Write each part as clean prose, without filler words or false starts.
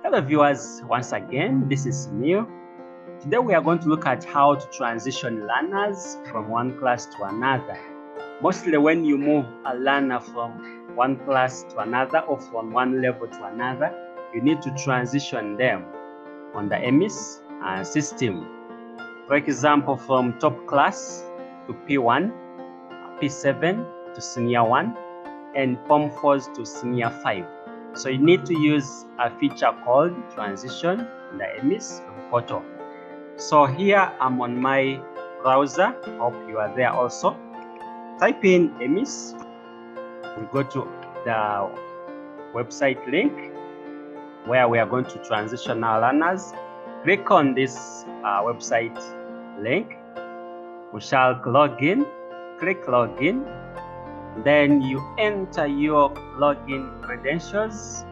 Hello viewers, once again, this is Neil. Today we are going to look at how to transition learners from one class to another. Mostly when you move a learner from one class to another or from one level to another, you need to transition them on the EMIS system. For example, from top class to P1, P7 to Senior 1, and Form 4s to Senior 5. So you need to use a feature called transition in the EMIS portal. So here I'm on my browser. Hope you are there also. Type in EMIS. We go to the website link where we are going to transition our learners. Click on this website link. We shall log in. Click login. Then you enter your login credentials,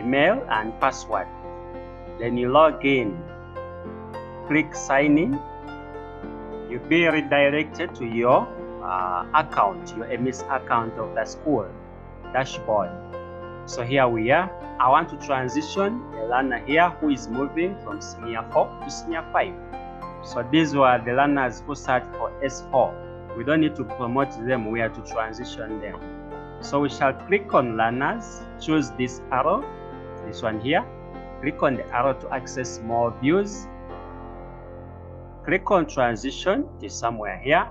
email and password. Then you log in. Click sign in. You'll be redirected to your account, your EMIS account of the school dashboard. So here we are. I want to transition a learner here who is moving from Senior 4 to Senior 5. So these were the learners who sat for S4. We don't need to promote them, we are to transition them. So we shall click on learners, choose this arrow, this one here. Click on the arrow to access more views. Click on transition, it is somewhere here.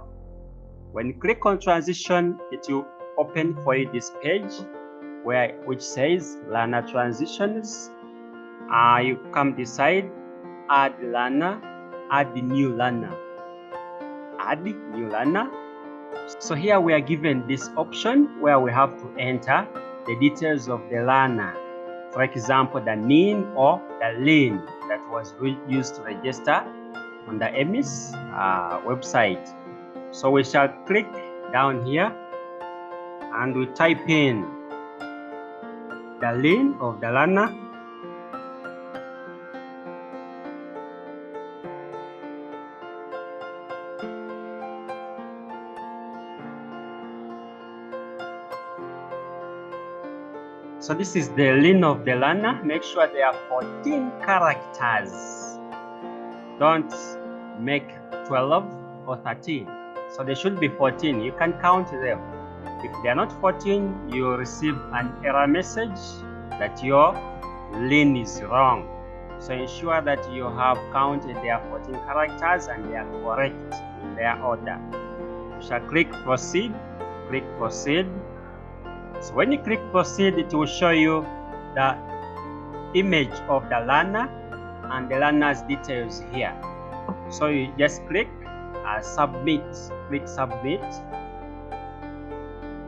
When you click on transition, it will open for you this page which says learner transitions. You come decide, add learner, add the new learner. Add new learner. So here we are given this option where we have to enter the details of the learner. For example, the NIN or the LIN that was used to register on the EMIS website. So we shall click down here and we type in the LIN of the learner. So this is the LIN of the learner. Make sure there are 14 characters. Don't make 12 or 13. So there should be 14. You can count them. If they are not 14, you will receive an error message that your LIN is wrong. So ensure that you have counted their 14 characters and they are correct in their order. You shall click proceed. Click proceed. So when you click proceed, it will show you the image of the learner and the learner's details here. So you just click submit. Click submit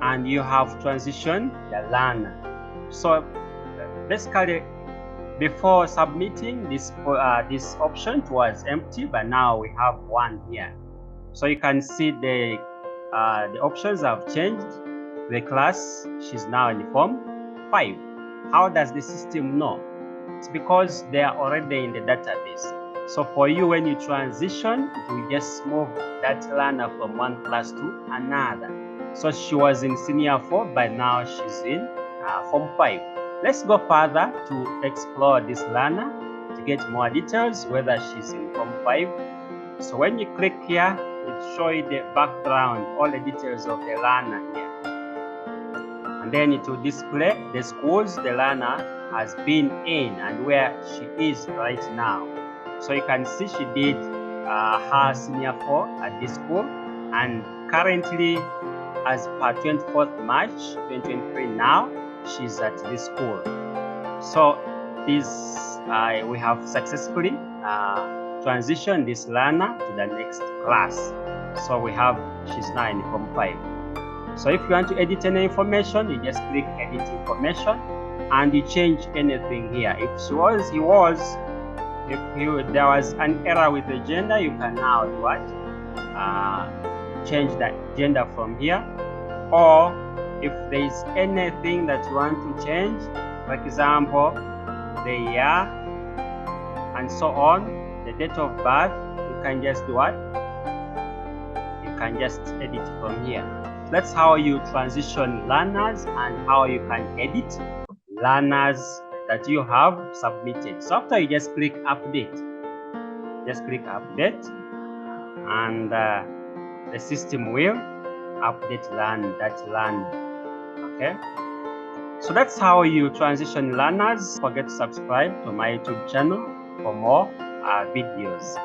and you have transitioned the learner. So basically before submitting this option was empty, but now we have one here. So you can see the options have changed. The class, she's now in Form 5. How does the system know? It's because they are already in the database. So for you, when you transition, it will just move that learner from one class to another. So she was in Senior 4, but now she's in Form 5. Let's go further to explore this learner to get more details whether she's in Form 5. So when you click here, it shows you the background, all the details of the learner here. And then it will display the schools the learner has been in and where she is right now. So you can see she did her Senior 4 at this school, and currently as per 24th March 2023 now, she's at this school. So this we have successfully transitioned this learner to the next class. So we have, she's now in Form 5. So if you want to edit any information, you just click edit information and you change anything here. If there was an error with the gender, you can now do what? Change that gender from here. Or if there is anything that you want to change, for example, the year and so on, the date of birth, you can just do what? You can just edit from here. That's how you transition learners and how you can edit learners that you have submitted. So after you just click update, and the system will update that learn. Okay, so that's how you transition learners. Don't forget to subscribe to my YouTube channel for more videos.